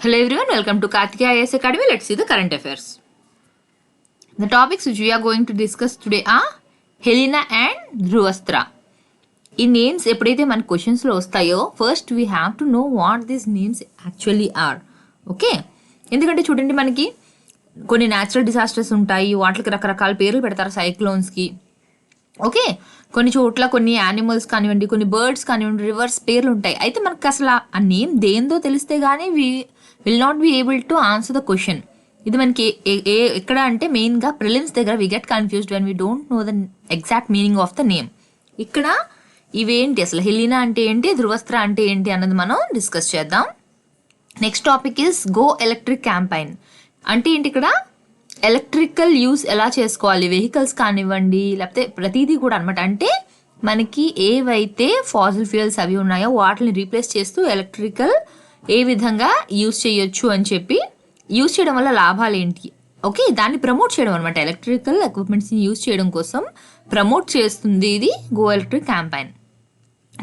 Hello everyone, welcome to Karthikeya IAS Academy. Let's see the current affairs. The topics which we are going to discuss today are Helena and Dhruvastra. ఈ names ఎప్పుడైతే మన క్వశ్చన్స్లో వస్తాయో first we have to know what these names actually are. Okay, ఎందుకంటే చూడండి మనకి కొన్ని natural disasters ఉంటాయి, వాటికి రకరకాల పేర్లు పెడతారు సైక్లోన్స్కి. ఓకే, కొన్ని చోట్ల కొన్ని యానిమల్స్ కానివ్వండి, కొన్ని బర్డ్స్ కానివ్వండి, రివర్స్ పేర్లు ఉంటాయి. అయితే మనకు అసలు ఆ నేమ్ దేందో తెలిస్తే కానీ will not be able to answer the question. ఇది మనకి ఎక్కడ అంటే మెయిన్గా ప్రిలిమ్స్ దగ్గర we get confused when we don't know the exact meaning of the name. ఇక్కడ ఇవేంటి అసలు, హెలీనా అంటే ఏంటి, ధృవస్త్ర అంటే ఏంటి అన్నది మనం డిస్కస్ చేద్దాం. Next topic is go electric campaign. అంటే ఏంటి, ఇక్కడ ఎలక్ట్రికల్ యూస్ ఎలా చేసుకోవాలి, వెహికల్స్ కానివ్వండి లేకపోతే ప్రతిదీ కూడా అనమాట. అంటే మనకి ఏవైతే ఫాసిల్ ఫ్యూయల్స్ అవి ఉన్నాయో వాటిని రీప్లేస్ చేస్తూ ఎలక్ట్రికల్ ఏ విధంగా యూస్ చేయొచ్చు అని చెప్పి, యూస్ చేయడం వల్ల లాభాలు ఏంటి, ఓకే దాన్ని ప్రమోట్ చేయడం అనమాట. ఎలక్ట్రికల్ ఎక్విప్మెంట్స్ని యూస్ చేయడం కోసం ప్రమోట్ చేస్తుంది ఇది go electric campaign.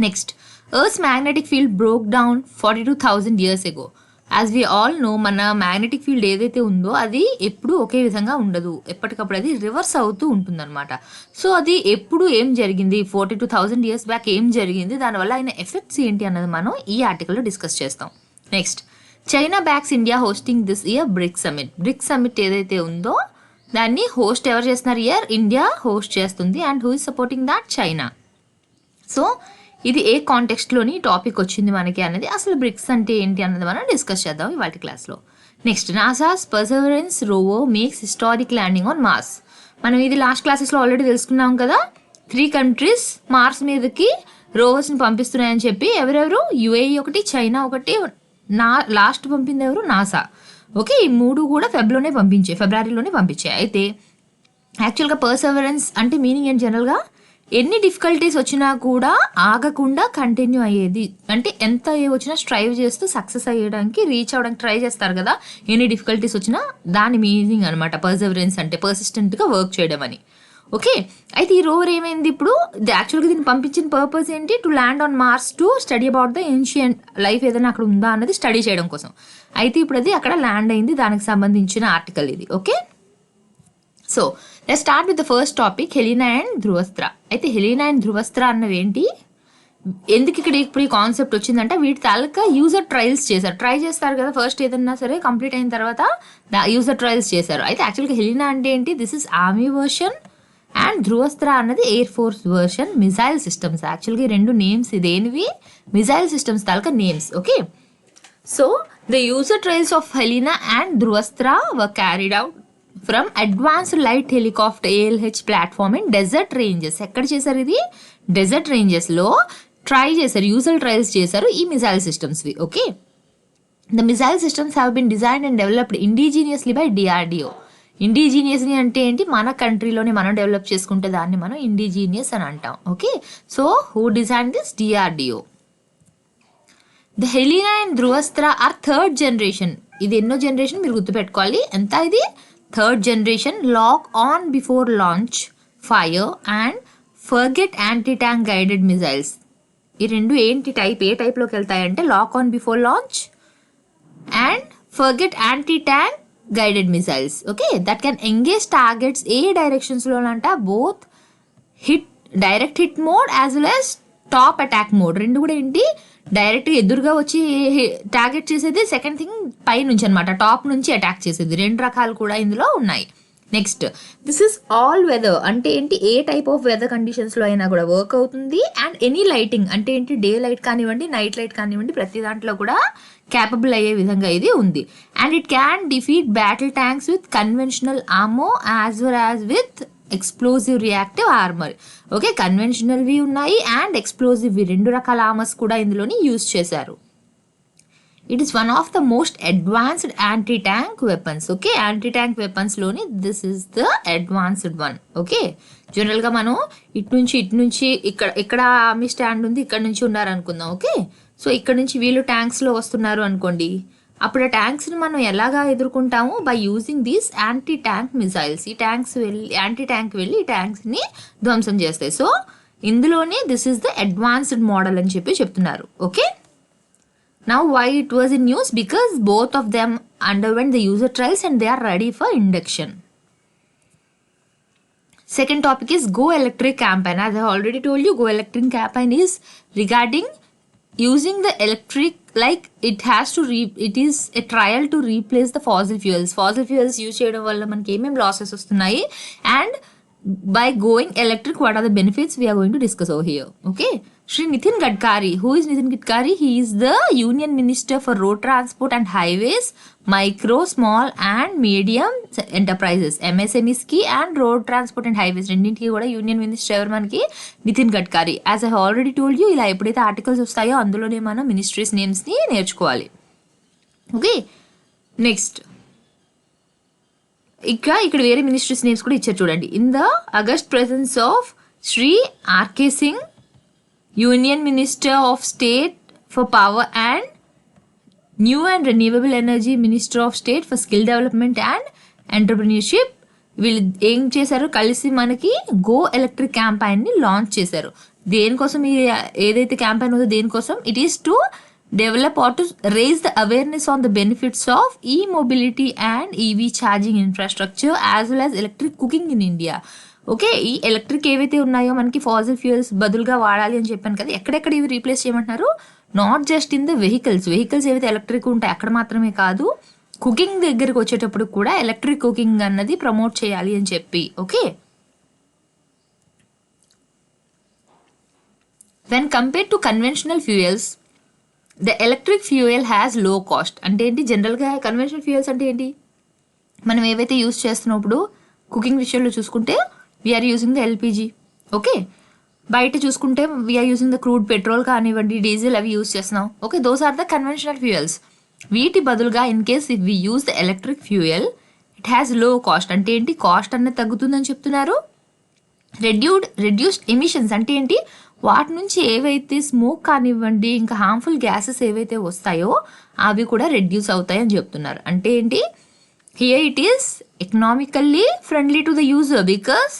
Next, earth magnetic field broke down 42,000 years ago. As we all know, మన మ్యాగ్నెటిక్ ఫీల్డ్ ఏదైతే ఉందో అది ఎప్పుడు ఒకే విధంగా ఉండదు, ఎప్పటికప్పుడు అది రివర్స్ అవుతూ ఉంటుందన్నమాట. సో అది ఎప్పుడు ఏం జరిగింది, 42,000 years బ్యాక్ ఏం జరిగింది, దానివల్ల అయిన ఎఫెక్ట్స్ ఏంటి అన్నది మనం ఈ ఆర్టికల్లో డిస్కస్ చేస్తాం. Next, China backs India hosting this year BRICS summit. BRICS summit ఏదైతే ఉందో దాన్ని హోస్ట్ ఎవరు చేస్తున్నారు, ఇయర్ ఇండియా హోస్ట్ చేస్తుంది. And who is supporting that, China. So ఇది ఏ కాంటెక్స్ట్లోని టాపిక్ వచ్చింది మనకి అనేది, అసలు బ్రిక్స్ అంటే ఏంటి అన్నది మనం డిస్కస్ చేద్దాం ఇవాళ క్లాస్లో. Next, NASA's perseverance rover makes historic landing on Mars. మనం ఇది లాస్ట్ క్లాసెస్లో ఆల్రెడీ తెలుసుకున్నాం కదా. 3 countries మార్స్ మీదకి రోవర్స్ని పంపిస్తున్నాయని చెప్పి, ఎవరెవరు, యుఏఈ ఒకటి, చైనా ఒకటి, లాస్ట్ పంపింది ఎవరు, నాసా. ఓకే, ఈ 3 కూడా ఫిబ్రవరిలోనే పంపించాయి. అయితే యాక్చువల్గా పర్సెవరెన్స్ అంటే మీనింగ్ ఏంటి, జనరల్గా ఎన్ని డిఫికల్టీస్ వచ్చినా కూడా ఆగకుండా కంటిన్యూ అయ్యేది. అంటే ఎంత వచ్చినా స్ట్రైవ్ చేస్తూ సక్సెస్ అయ్యడానికి, రీచ్ అవ్వడానికి ట్రై చేస్తారు కదా, ఎన్ని డిఫికల్టీస్ వచ్చినా. దాని మీనింగ్ అనమాట పర్సెవరెన్స్ అంటే, పర్సిస్టెంట్గా వర్క్ చేయడం అని. ఓకే, అయితే ఈ రోవర్ ఏమైంది ఇప్పుడు, యాక్చువల్గా దీన్ని పంపించిన పర్పస్ ఏంటి, to land on Mars to study about the ancient life ఏదైనా అక్కడ ఉందా అన్నది స్టడీ చేయడం కోసం. అయితే ఇప్పుడు అది అక్కడ ల్యాండ్ అయింది, దానికి సంబంధించిన ఆర్టికల్ ఇది. Okay, so let's start with the first topic, Helina and Dhruvastra. అయితే హెలీనా అండ్ ధృవస్త్ర అన్నవి ఏంటి, ఎందుకు ఇక్కడ ఇప్పుడు ఈ కాన్సెప్ట్ వచ్చిందంటే, వీటి తాలూకా యూజర్ ట్రయల్స్ చేశారు. ట్రై చేస్తారు కదా ఫస్ట్, ఏదన్నా సరే కంప్లీట్ అయిన తర్వాత యూజర్ ట్రయల్స్ చేశారు. అయితే యాక్చువల్గా హెలీనా అంటే ఏంటి, this is army version and Dhruvastra అన్నది air force version, missile systems. యాక్చువల్గా 2 నేమ్స్ ఇదేనివి, మిజైల్ సిస్టమ్స్ తాలూకా names. Okay, so the user trials of Helina and Dhruvastra were carried out from advanced light helicopter ALH platform in desert ranges. ఎక్కడ చేశారు ఇది, desert రేంజెస్లో try చేశారు, user trials చేశారు ఈ మిజైల్ సిస్టమ్స్వి. Okay, the missile systems have been designed and developed indigenously by DRDO. ఇండిజీనియస్ని అంటే ఏంటి, మన కంట్రీలోనే మనం డెవలప్ చేసుకుంటే దాన్ని మనం ఇండిజీనియస్ అని అంటాం. Okay, so who design this, DRDO. The Helina and Dhruvastra are 3rd generation. ఇది ఎన్నో జనరేషన్ మీరు గుర్తుపెట్టుకోవాలి, ఎంత ఇది, 3rd generation. Lock on before launch, fire and forget anti tank guided missiles. ఈ 2 ఏంటి టైప్, ఏ టైప్లోకి వెళ్తాయంటే, lock on before launch and forget anti tank guided missiles. Okay, that can engage targets ఏ డైరెక్షన్స్లోనంట, both hit, direct hit mode as well as top attack mode. 2 కూడా ఏంటి, డైరెక్ట్గా ఎదురుగా వచ్చి టార్గెట్ చేసేది, సెకండ్ థింగ్ పై నుంచి అనమాట, టాప్ నుంచి అటాక్ చేసేది. 2 రకాలు కూడా ఇందులో ఉన్నాయి. Next, this is all weather అంటే ఏంటి, ఏ టైప్ ఆఫ్ వెదర్ కండిషన్స్లో అయినా కూడా వర్క్ అవుతుంది. అండ్ ఎనీ లైటింగ్ అంటే ఏంటి, డే లైట్ కానివ్వండి, నైట్ లైట్ కానివ్వండి, ప్రతి దాంట్లో కూడా క్యాపబుల్ అయ్యే విధంగా ఇది ఉంది. And it can defeat battle tanks with conventional armour as well as with explosive reactive armour. Okay, కన్వెన్షనల్వి ఉన్నాయి అండ్ ఎక్స్ప్లోజివ్వి, 2 రకాల ఆర్మర్స్ కూడా ఇందులోని యూజ్ చేశారు. It is one of the most advanced anti tank weapons. Okay, anti tank వెపన్స్లోని this is the advanced one. Okay, జనరల్గా మనం ఇటు నుంచి ఇక్కడ ఆర్మీ స్టాండ్ ఉంది, ఇక్కడ నుంచి ఉన్నారు అనుకుందాం. ఓకే, సో ఇక్కడ నుంచి వీళ్ళు ట్యాంక్స్లో వస్తున్నారు అనుకోండి, అప్పుడు ఆ ట్యాంక్స్ని మనం ఎలాగా ఎదుర్కొంటాము, by using these anti tank missiles. ఈ ట్యాంక్స్ యాంటీ ట్యాంక్ వెళ్ళి ఈ ట్యాంక్స్ని ధ్వంసం చేస్తాయి. సో ఇందులోనే this is the advanced model అని చెప్పి చెప్తున్నారు. Okay, Now why it was in news? Because both of them underwent the user trials and they are ready for induction. Second topic is Go Electric campaign. As I already told you, Go Electric campaign is regarding using the electric, like it is a trial to replace the fossil fuels use చేయడం వల్ల మనకి ఏమేమి losses వస్తున్నాయి, and by going electric what are the benefits we are going to discuss over here. Okay, Shri Nitin Gadkari. Who is Nitin Gadkari? He is the Union Minister for Road Transport and Highways, Micro, Small and Medium Enterprises, MSMEs కి and Road Transport and Highways రెండింటికి కూడా union minister ఎవరు మనకి? Nitin Gadkari. As I already told you, ఇలా ఎప్పుడైతే articles వస్తాయో అందులోనే మనం మినిస్ట్రీస్ నేమ్స్ని నేర్చుకోవాలి. ఓకే, నెక్స్ట్ ఇక్కడ వేరే మినిస్ట్రీస్ నేమ్స్ కూడా ఇచ్చారు చూడండి. In the august presence of Shri R K Singh, union minister of state for power and new and renewable energy, minister of state for skill development and entrepreneurship, వీళ్ళు ఏం చేశారు? కలిసి మనకి గో ఎలక్ట్రిక్ క్యాంపైన్ని లాంచ్ చేశారు. దేనికోసం? ఈ ఏదైతే క్యాంపైన్ ఉందో దేనికోసం? It is to develop or to raise the awareness on the benefits of e-mobility and EV charging infrastructure as well as electric cooking in India. Okay, ఈ ఎలక్ట్రిక్ ఏవైతే ఉన్నాయో మనకి ఫాజిల్ ఫ్యూయల్స్ బదులుగా వాడాలి అని చెప్పాను కదా, ఎక్కడెక్కడ ఇవి రీప్లేస్ చేయమంటున్నారు? Not just in the vehicles ఏవైతే ఎలక్ట్రిక్ ఉంటాయి అక్కడ మాత్రమే కాదు, కుకింగ్ దగ్గరికి వచ్చేటప్పుడు కూడా ఎలక్ట్రిక్ కుకింగ్ అన్నది ప్రమోట్ చేయాలి అని చెప్పి. Okay, when compared to conventional fuels the electric fuel has low cost. అంటే ఏంటి? జనరల్గా కన్వెన్షనల్ ఫ్యూయల్స్ అంటే ఏంటి? మనం ఏవైతే యూస్ చేస్తున్నప్పుడు కుకింగ్ విషయంలో చూసుకుంటే we are using the LPG. Okay, బయట చూసుకుంటే we are using the crude petrol కానివ్వండి, డీజిల్, అవి యూస్ చేస్తున్నాం. Okay, those are the conventional fuels. వీటి బదులుగా in case if we use the electric fuel it has low cost. అంటే ఏంటి? కాస్ట్ అన్నది తగ్గుతుందని చెప్తున్నారు. రెడ్యూస్డ్ ఎమిషన్స్ అంటే ఏంటి? వాటి నుంచి ఏవైతే స్మోక్ కానివ్వండి ఇంకా హార్మ్ఫుల్ గ్యాసెస్ ఏవైతే వస్తాయో అవి కూడా రెడ్యూస్ అవుతాయి అని చెప్తున్నారు. అంటే ఏంటి? Here it is economically friendly to the user because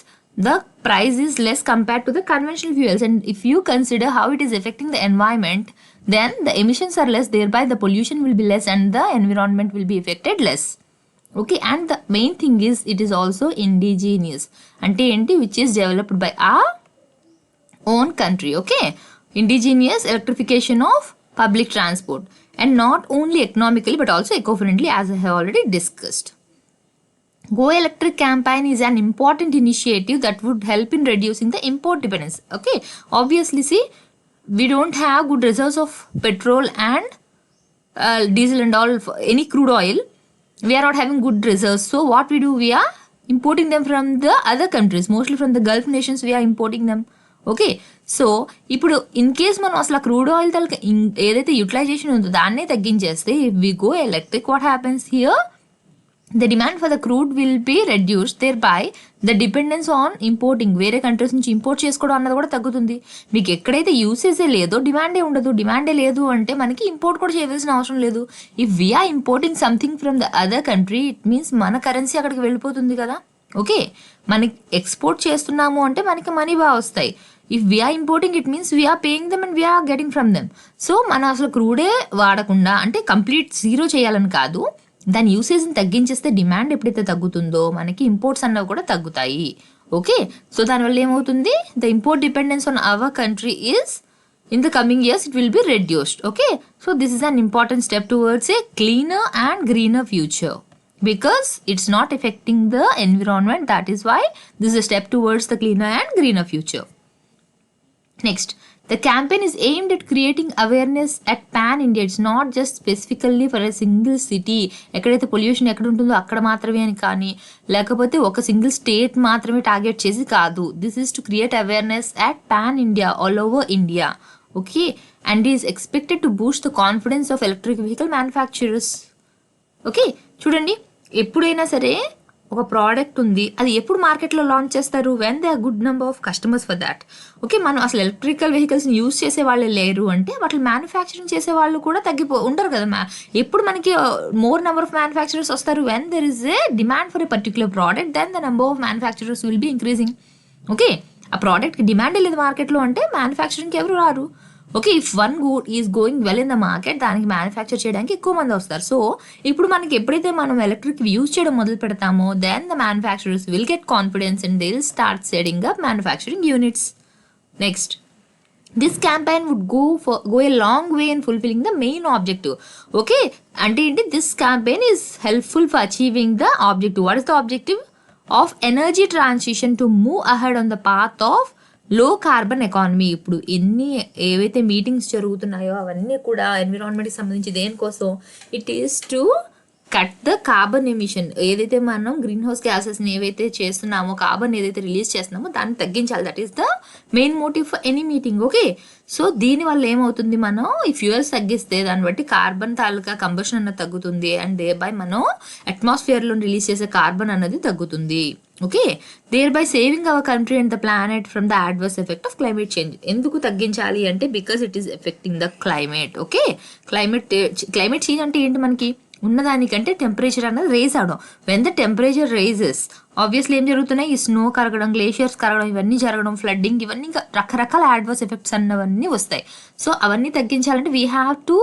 the price is less compared to the conventional fuels, and if you consider how it is affecting the environment then the emissions are less, thereby the pollution will be less and the environment will be affected less. Okay, and the main thing is it is also indigenous. Ante enti which is developed by our own country. Okay, indigenous electrification of public transport, and not only economically but also eco-friendly as I have already discussed. Go Electric campaign is an important initiative that would help in reducing the import dependence. Okay, obviously see we don't have good reserves of petrol and diesel and all, any crude oil. We are not having good reserves. So what we do? We are importing them from the other countries, mostly from the Gulf nations. We are importing them. Okay, so ఇప్పుడు in case మనం అసలు crude oil తలక ఏదైతే utilisation ఉందో దాన్నే తగ్గించేస్తే if we go electric what happens here? The demand for the crude will be reduced, thereby the dependence on importing. వేరే countries నుంచి ఇంపోర్ట్ చేసుకోవడం అన్నది కూడా తగ్గుతుంది. మీకు ఎక్కడైతే యూసేజే లేదో డిమాండే ఉండదు. డిమాండే లేదు అంటే మనకి ఇంపోర్ట్ కూడా చేయవలసిన అవసరం లేదు. If we are importing something from the other country it means మన కరెన్సీ అక్కడికి వెళ్ళిపోతుంది కదా. ఓకే, మనకి ఎక్స్పోర్ట్ చేస్తున్నాము అంటే మనకి మనీ బాగా వస్తాయి. If we are importing it means we are paying them and we are getting from them. So మనం అసలు క్రూడే వాడకుండా, అంటే కంప్లీట్ జీరో చేయాలని కాదు, దాని యూసేజ్ని తగ్గించేస్తే డిమాండ్ ఎప్పుడైతే తగ్గుతుందో మనకి ఇంపోర్ట్స్ అన్నవి కూడా తగ్గుతాయి. ఓకే, సో దానివల్ల ఏమవుతుంది? The import dependence on our country is in the coming years it will be reduced. Okay, so this is an important step towards a cleaner and greener future because it's not affecting the environment. That is why this is a step towards the cleaner and greener future. Next, the campaign is aimed at creating awareness at pan India. It's not just specifically for a single city. ఎక్కడైతే pollution ఎక్కడ ఉంటుందో అక్కడ మాత్రమే అని కానీ, లేకపోతే ఒక single state మాత్రమే టార్గెట్ చేసి కాదు. This is to create awareness at pan India, all over India. Okay, and is expected to boost the confidence of electric vehicle manufacturers. Okay, చూడండి, ఎప్పుడైనా సరే ఒక ప్రోడక్ట్ ఉంది, అది ఎప్పుడు మార్కెట్లో లాంచ్ చేస్తారు? When they are good number of customers for that. Okay, మనం అసలు ఎలక్ట్రికల్ వెహికల్స్ని యూజ్ చేసే వాళ్ళే లేరు అంటే వాటిని మ్యానుఫ్యాక్చరింగ్ చేసే వాళ్ళు కూడా ఉంటారు కదా. ఎప్పుడు మనకి మోర్ నెంబర్ ఆఫ్ మ్యానుఫ్యాక్చరర్స్ వస్తారు? When there is a demand for a particular product then the number of manufacturers will be increasing. Okay, ఆ ప్రోడక్ట్కి డిమాండే లేదు మార్కెట్లో అంటే మ్యానుఫ్యాక్చరింగ్కి ఎవరు రారు. Okay, if one good is going well in the market, దానికి మ్యానుఫ్యాక్చర్ చేయడానికి ఎక్కువ మంది వస్తారు. సో ఇప్పుడు మనకి ఎప్పుడైతే మనం ఎలక్ట్రిక్ యూజ్ చేయడం మొదలు పెడతామో then the manufacturers will get confidence and they will start setting up manufacturing units. Next, this campaign would go a long way in fulfilling the main objective. Okay, అంటే ఏంటి, this campaign is helpful for achieving the objective. What is the objective? Of energy transition to move ahead on the path of లో carbon economy. ఇప్పుడు ఏవైతే meetings జరుగుతున్నాయో అవన్నీ కూడా ఎన్విరాన్మెంట్కి సంబంధించి దేనికోసం, it is to cut the carbon emission. ఏదైతే మనం గ్రీన్ హౌస్ గ్యాసెస్ని ఏవైతే చేస్తున్నామో, కార్బన్ ఏదైతే రిలీజ్ చేస్తున్నామో దాన్ని తగ్గించాలి. That is the main motive for any meeting. Okay, so దీనివల్ల ఏమవుతుంది, మనం ఈ ఫ్యూయల్స్ తగ్గిస్తే దాన్ని బట్టి కార్బన్ తాలూకా కంబషన్ అన్నది తగ్గుతుంది అండ్ దే బై మనం అట్మాస్ఫియర్లో రిలీజ్ చేసే కార్బన్ అన్నది తగ్గుతుంది. Okay, thereby saving our country and the planet from the adverse effect of climate change. ఎందుకు తగ్గించాలి అంటే because it is affecting the climate. Okay, climate change అంటే ఏంటి, మనకి ఉన్నదానికంటే టెంపరేచర్ అనేది రేజ్ అవడం. When the temperature rises obviously ఏం జరుగుతున్నాయి, ఈ స్నో కరగడం, గ్లేషియర్స్ కరగడం, ఇవన్నీ జరగడం, ఫ్లడ్డింగ్, ఇవన్నీ ఇంకా రకరకాల అడ్వర్స్ ఎఫెక్ట్స్ అన్నవన్నీ వస్తాయి. సో అవన్నీ తగ్గించాలంటే we have to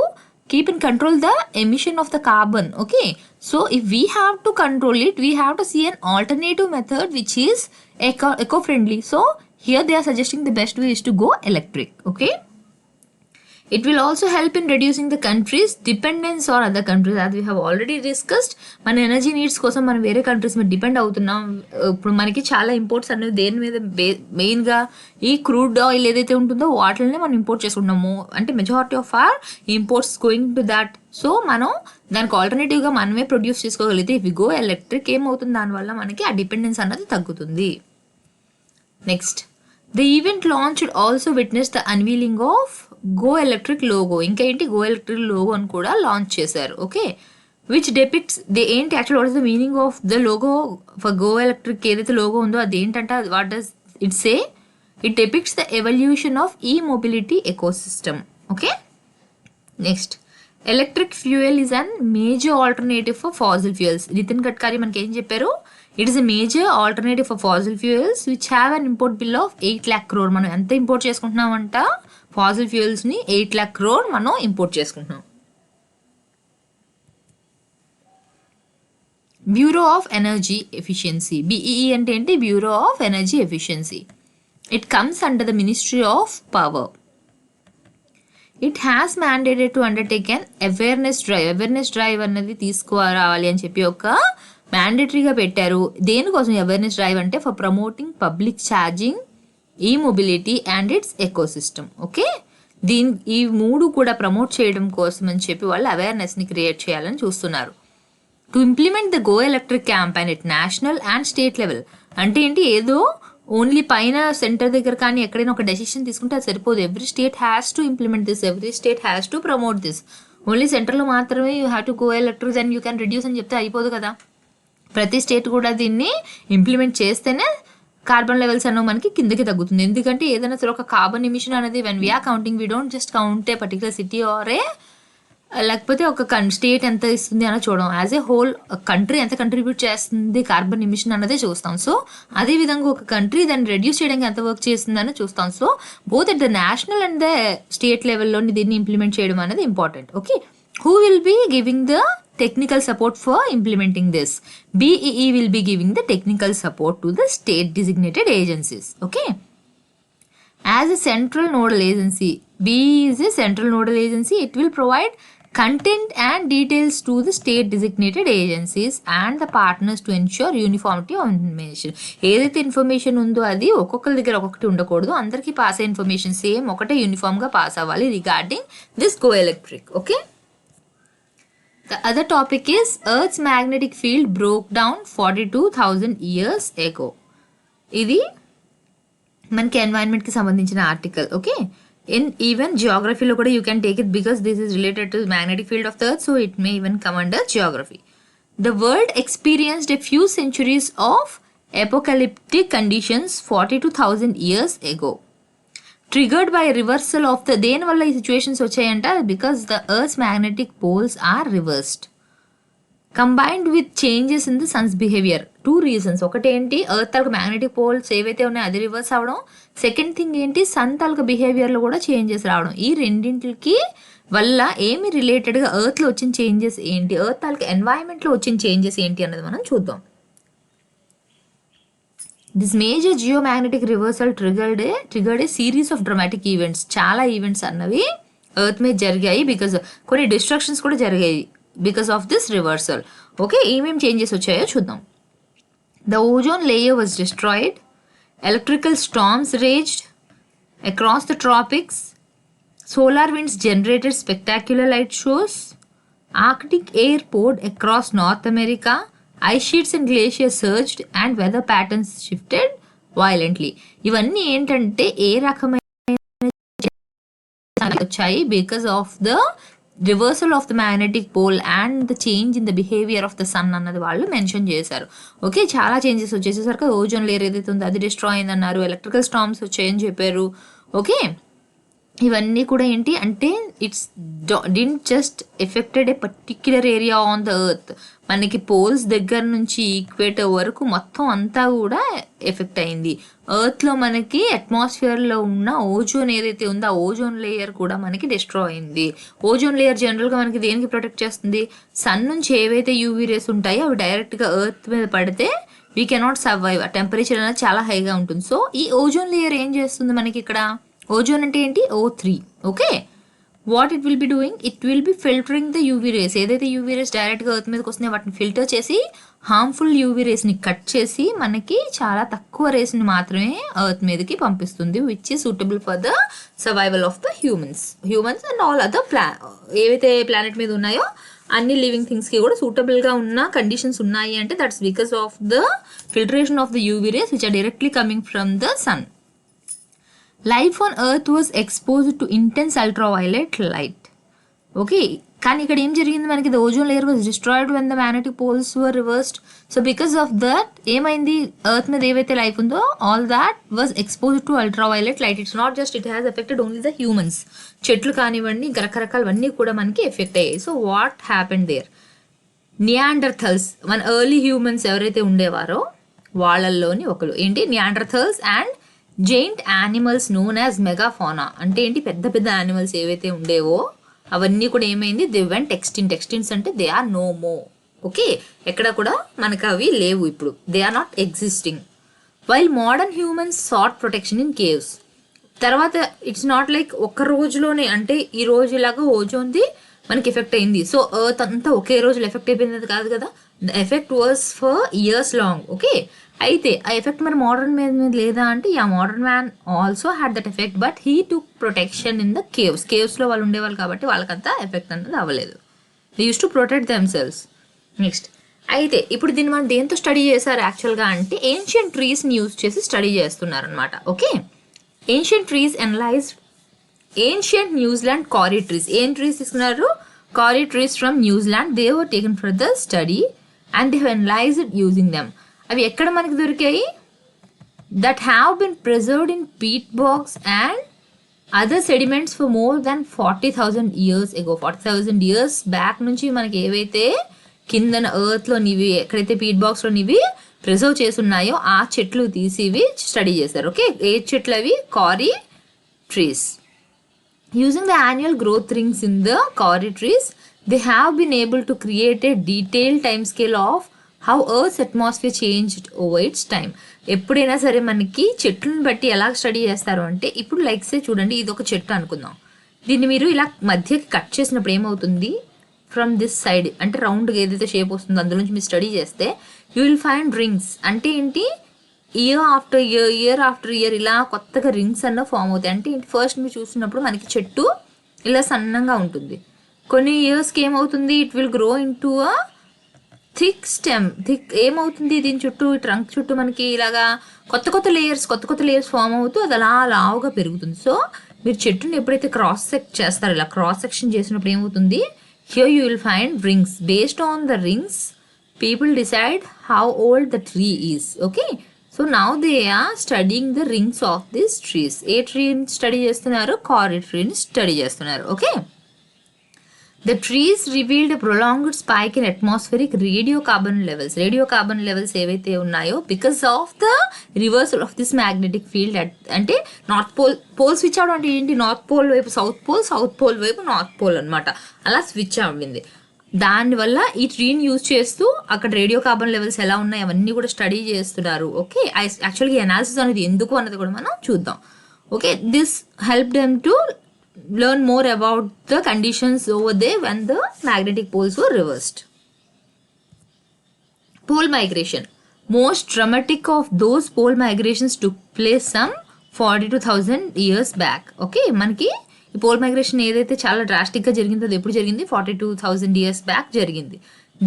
keep in control the emission of the carbon. Okay, so if we have to control it, we have to see an alternative method which is eco friendly. So here they are suggesting the best way is to go electric. Okay, it will also help in reducing the country's dependence on other countries. As we have already discussed, మన energy needs కోసం మనం వేరే countries మీద depend అవుతున్నాం. ఇప్పుడు మనకి చాలా imports అనేవి దేని మీద, మెయిన్గా ఈ క్రూడ్ ఆయిల్ ఏదైతే ఉంటుందో వాటిని మనం ఇంపోర్ట్ చేసుకుంటున్నాము. అంటే majority of our imports going to that. So మనం దానికి ఆల్టర్నేటివ్గా మనమే ప్రొడ్యూస్ చేసుకోగలిగితే ఇఫ్ వి గో ఎలక్ట్రిక్ ఏమవుతుంది, దానివల్ల మనకి ఆ డిపెండెన్స్ అన్నది తగ్గుతుంది. Next, the event launch should also witness the unveiling of go electric logo. ఇంకా ఏంటి, గో ఎలక్ట్రిక్ లోగో అని కూడా లాంచ్ చేశారు. ఓకే, విచ్ డెపిక్ట్స్ ఏంటి actual what is the meaning of the logo for Go Electric. ఏదైతే logo ఉందో అది ఏంటంటే what does it say, it depicts the evolution of E mobility ecosystem. Okay, next, electric fuel is an major alternative for fossil fuels. Nitin Gadkari మనకి ఏం చెప్పారు, it is a major alternative for fossil fuels which have an import bill of 8 lakh crore. మనం ఎంత import చేసుకుంటున్నామంట, fossil ఫ్యూయల్స్ని 8 lakh crore మనం import చేసుకుంటున్నాం. Bureau of energy efficiency, BEE అంటే ఏంటి, bureau of energy efficiency. It comes under the ministry of power. It has mandated to undertake an awareness drive అన్నది తీసుకురావాలి అని చెప్పి ఒక మ్యాండేటరీగా పెట్టారు. దేనికోసం అవేర్నెస్ డ్రైవ్ అంటే ఫర్ ప్రమోటింగ్ పబ్లిక్ ఛార్జింగ్, ఈ mobility and it's ecosystem. Okay, ఈ మూడు కూడా ప్రమోట్ చేయడం కోసం అని చెప్పి వాళ్ళు అవేర్నెస్ని క్రియేట్ చేయాలని చూస్తున్నారు. To implement the go electric campaign at national and state level. అంటే ఏంటి, ఏదో ఓన్లీ పైన సెంటర్ దగ్గర కానీ ఎక్కడైనా ఒక డెసిషన్ తీసుకుంటే అది సరిపోదు. Every state has to implement this, every state has to promote this. Only సెంటర్లో మాత్రమే you have to go electric and you can reduce అని చెప్తే అయిపోదు కదా. ప్రతి స్టేట్ కూడా దీన్ని ఇంప్లిమెంట్ చేస్తేనే కార్బన్ లెవెల్స్ అన్నవి మనకి కిందకి తగ్గుతుంది. ఎందుకంటే ఏదైనా సరే ఒక కార్బన్ ఎమిషన్ అనేది when we are counting, we don't just count a particular city or లేకపోతే ఒక స్టేట్ ఎంత ఇస్తుంది అని చూడడం. యాజ్ ఏ హోల్ కంట్రీ ఎంత కంట్రిబ్యూట్ చేస్తుంది కార్బన్ ఎమిషన్ అన్నదే చూస్తాం. సో అదేవిధంగా ఒక కంట్రీ దాన్ని రెడ్యూస్ చేయడానికి ఎంత వర్క్ చేస్తుందని చూస్తాం. So both at the national and the state లెవెల్లో దీన్ని ఇంప్లిమెంట్ చేయడం అనేది important. Okay, who will be giving the technical support for implementing this? BEE will be giving the technical support to the state designated agencies. Okay, as a central nodal agency, BEE is a central nodal agency. It will provide content and details to the state designated agencies and the partners to ensure uniformity of information. ఏదైతే information ఉందో అది ఒక్కొక్కరి దగ్గర ఒక్కొక్కటి ఉండకూడదు, అందరికీ pass అయ్యే information same ఒకటే యూనిఫామ్గా పాస్ అవ్వాలి regarding this go electric. Okay, the other topic is Earth's magnetic field broke down 42,000 years ago. ఇది మనకి ఎన్వైరన్మెంట్కి సంబంధించిన ఆర్టికల్. ఓకే, ఇన్ ఈవెన్ జియోగ్రఫీలో కూడా you can take it because this is related to magnetic field of the earth, so it may even come under Geography. The world experienced a few centuries of apocalyptic conditions 42,000 years ago. Triggered by a reversal of the దేని వల్ల ఈ situations వచ్చాయంట, because the earth's magnetic poles are reversed. Combined with changes in the sun's behaviour. 2 reasons. ఒకటేంటి earth తాలూకు magnetic poles ఏవైతే ఉన్నాయో అది reverse అవడం. సెకండ్ థింగ్ ఏంటి, సన్ తాలూకు బిహేవియర్లో కూడా చేంజెస్ రావడం. ఈ రెండింటికి వల్ల ఏమి రిలేటెడ్గా ఎర్త్లో వచ్చిన చేంజెస్ ఏంటి, ఎర్త్ తాలూకు ఎన్వైరన్మెంట్లో వచ్చిన చేంజెస్ ఏంటి అన్నది మనం చూద్దాం. This major geomagnetic reversal triggered A series of dramatic events. చాలా ఈవెంట్స్ అన్నవి ఎర్త్ మీద జరిగాయి, బికాజ్ కొన్ని డిస్ట్రక్షన్స్ కూడా జరిగాయి because of this reversal. Okay, ఏమేమి చేంజెస్ వచ్చాయో చూద్దాం. The ozone layer was destroyed, electrical storms raised across the tropics, solar winds generated spectacular light shows, Arctic air poured across North America, ice sheets and glaciers surged, and weather patterns shifted violently. ఇవన్నీ ఏంటంటే ఏ రకమైన వచ్చాయి because of the reversal of the magnetic pole and the change in the behaviour of the sun అన్నది వాళ్ళు mention చేశారు. Okay, చాలా changes వచ్చేసేసరికి ozone layer ఏదైతే ఉందో అది డిస్ట్రాయ్ అయింది అన్నారు, ఎలక్ట్రికల్ స్టార్మ్స్ వచ్చాయని చెప్పారు. ఓకే, ఇవన్నీ కూడా ఏంటి అంటే it's didn't just affected A particular area on the earth. మనకి పోల్స్ దగ్గర నుంచి ఈక్వేటర్ వరకు మొత్తం అంతా కూడా ఎఫెక్ట్ అయింది. ఎర్త్లో మనకి అట్మాస్ఫియర్లో ఉన్న ఓజోన్ ఏదైతే ఉందో ఆ ఓజోన్ లేయర్ కూడా మనకి డిస్ట్రాయ్ అయింది. ఓజోన్ లేయర్ జనరల్గా మనకి దేనికి ప్రొటెక్ట్ చేస్తుంది, సన్ నుంచి ఏవైతే యూవీ రేస్ ఉంటాయో అవి డైరెక్ట్గా ఎర్త్ మీద పడితే వీ కెనాట్ సర్వైవ్, ఆ టెంపరేచర్ అనేది చాలా హైగా ఉంటుంది. సో ఈ ఓజోన్ లేయర్ ఏం చేస్తుంది మనకి ఇక్కడ, ఓజోన్ అంటే ఏంటి, O3. Okay, what it will be doing, it will be filtering the UV race. ఏదైతే యూవీ రేస్ డైరెక్ట్గా ఎర్త్ మీదకి వస్తున్నాయో వాటిని ఫిల్టర్ చేసి హార్మ్ఫుల్ యూవీ రేస్ని కట్ చేసి మనకి చాలా తక్కువ రేస్ని మాత్రమే ఎర్త్ మీదకి పంపిస్తుంది, which is suitable for the survival of the humans and all other ఏవైతే ప్లానెట్ మీద ఉన్నాయో అన్ని లివింగ్ థింగ్స్కి కూడా సూటబుల్గా ఉన్న కండిషన్స్ ఉన్నాయి అంటే that's because of the filtration of the UV rays which are directly coming from the sun. Life on earth was exposed to intense ultraviolet light. Okay, కానీ ఇక్కడ ఏం జరిగింది మనకి, the ozone layer was destroyed when the magnetic poles were reversed. So because of that ఏమైంది, earth మీద ఏవైతే life ఉందో all that was exposed to ultraviolet light. It's not just it has affected only the humans, చెట్లు కానివ్వండి రకరకాలవన్నీ కూడా మనకి effect అయ్యాయి. So what happened there, Neanderthals మన ఎర్లీ హ్యూమన్స్ ఎవరైతే ఉండేవారో వాళ్ళల్లోని ఒకరు ఏంటి Neanderthals and giant animals known as megafauna. అంటే ఏంటి, పెద్ద పెద్ద యానిమల్స్ ఏవైతే ఉండేవో అవన్నీ కూడా ఏమైంది, దే వెంట్ ఎక్స్టింక్ట్. ఎక్స్టింక్ట్స్ అంటే they are no more. Okay, ఎక్కడ కూడా మనకు అవి లేవు ఇప్పుడు, they are not existing. While modern humans sought protection in caves. తర్వాత ఇట్స్ నాట్ లైక్ ఒక్క రోజులోనే, అంటే ఈ రోజు ఇలాగా ఓజోన్ది మనకి ఎఫెక్ట్ అయింది సో ఎర్త్ అంతా ఒకే రోజులో ఎఫెక్ట్ అయిపోయింది కాదు కదా, the effect was for years long. Okay, అయితే ఆ ఎఫెక్ట్ మరి మోడర్న్ మ్యాన్ మీద లేదా అంటే yeah modern man also had that effect but he took protection in the కేవ్స్లో వాళ్ళు ఉండేవాళ్ళు కాబట్టి వాళ్ళకంతా ఎఫెక్ట్ అనేది అవ్వలేదు. They use to protect themselves. Next అయితే ఇప్పుడు దీన్ని మనం దేంతో స్టడీ చేశారు యాక్చువల్గా అంటే ఏన్షియంట్ ట్రీస్ని యూజ్ చేసి స్టడీ చేస్తున్నారు అనమాట. Okay, ancient trees analysed ancient New Zealand Carey trees. ఏం ట్రీస్ తీసుకున్నారు, kauri trees from New Zealand. They were taken for the study and they have analyzed using them. అవి ఎక్కడ మనకి దొరికాయి, that have been preserved in peat box and other sediments for more than 40,000 years ago. 40,000 years back నుంచి మనకి ఏవైతే కిందన ఎర్త్లో నివి ఎక్కడైతే Pete బాక్స్లో నివి ప్రిజర్వ్ చేసి ఉన్నాయో ఆ చెట్లు తీసి ఇవి స్టడీ చేశారు. ఓకే, ఏ చెట్లు అవి, kauri trees. Using the annual growth rings in the kauri trees they have been able to create a detail time scale of how earth atmosphere changed over its time. ఎప్పుడైనా సరే మనకి చెట్లను బట్టి ఎలా స్టడీ చేస్తారు అంటే ఇప్పుడు లైక్సే చూడండి, ఇది ఒక చెట్టు అనుకుందాం, దీన్ని మీరు ఇలా మధ్యకి కట్ చేసినప్పుడు ఏమవుతుంది, ఫ్రమ్ దిస్ సైడ్ అంటే రౌండ్గా ఏదైతే షేప్ వస్తుందో అందులోంచి మీరు స్టడీ చేస్తే యూ విల్ ఫైండ్ రింగ్స్. అంటే ఏంటి, ఇయర్ ఆఫ్టర్ ఇయర్ ఇలా కొత్తగా రింగ్స్ అన్న ఫామ్ అవుతాయి. అంటే ఫస్ట్ మీరు చూసినప్పుడు మనకి చెట్టు ఇలా సన్నంగా ఉంటుంది, కొన్ని ఇయర్స్కి ఏమవుతుంది, it will grow in to a thick stem. ఏమవుతుంది, దీని చుట్టూ ట్రంక్ చుట్టూ మనకి ఇలాగా కొత్త లేయర్స్ ఫామ్ అవుతూ అది అలా లావుగా పెరుగుతుంది. సో మీరు చెట్టుని ఎప్పుడైతే క్రాస్ చేస్తారో ఇలా క్రాస్ సెక్షన్ చేసినప్పుడు ఏమవుతుంది, here you will find rings. Based on the rings people decide how old the tree is. Okay, so now they are studying the rings of this trees. ఏ ట్రీని study చేస్తున్నారు, kauri ట్రీని study చేస్తున్నారు. Okay, The trees revealed a prolonged spike in atmospheric radiocarbon levels. Radiocarbon levels ఏవైతే ఉన్నాయో because of the reversal of this magnetic field అంటే north pole switch అవడం అంటే ఏంటి, నార్త్ పోల్ వైపు సౌత్ పోల్ వైపు నార్త్ పోల్ అనమాట, అలా స్విచ్ అవ్వింది. దానివల్ల ఈ ట్రీని యూజ్ చేస్తూ అక్కడ రేడియో కార్బన్ లెవెల్స్ ఎలా ఉన్నాయి అవన్నీ కూడా స్టడీ చేస్తున్నారు. ఓకే, యాక్చువల్గా ఈ అనాలిసిస్ అనేది ఎందుకు అన్నది కూడా మనం చూద్దాం. Okay, this help them to learn more about the conditions over there when the magnetic poles were reversed. Pole migration. Most dramatic of those pole migrations took place some 42,000 years back. Okay, మనకి ఈ pole migration ఏదైతే చాలా డ్రాస్టిక్గా జరిగిందో అది ఎప్పుడు జరిగింది, 42,000 years back జరిగింది.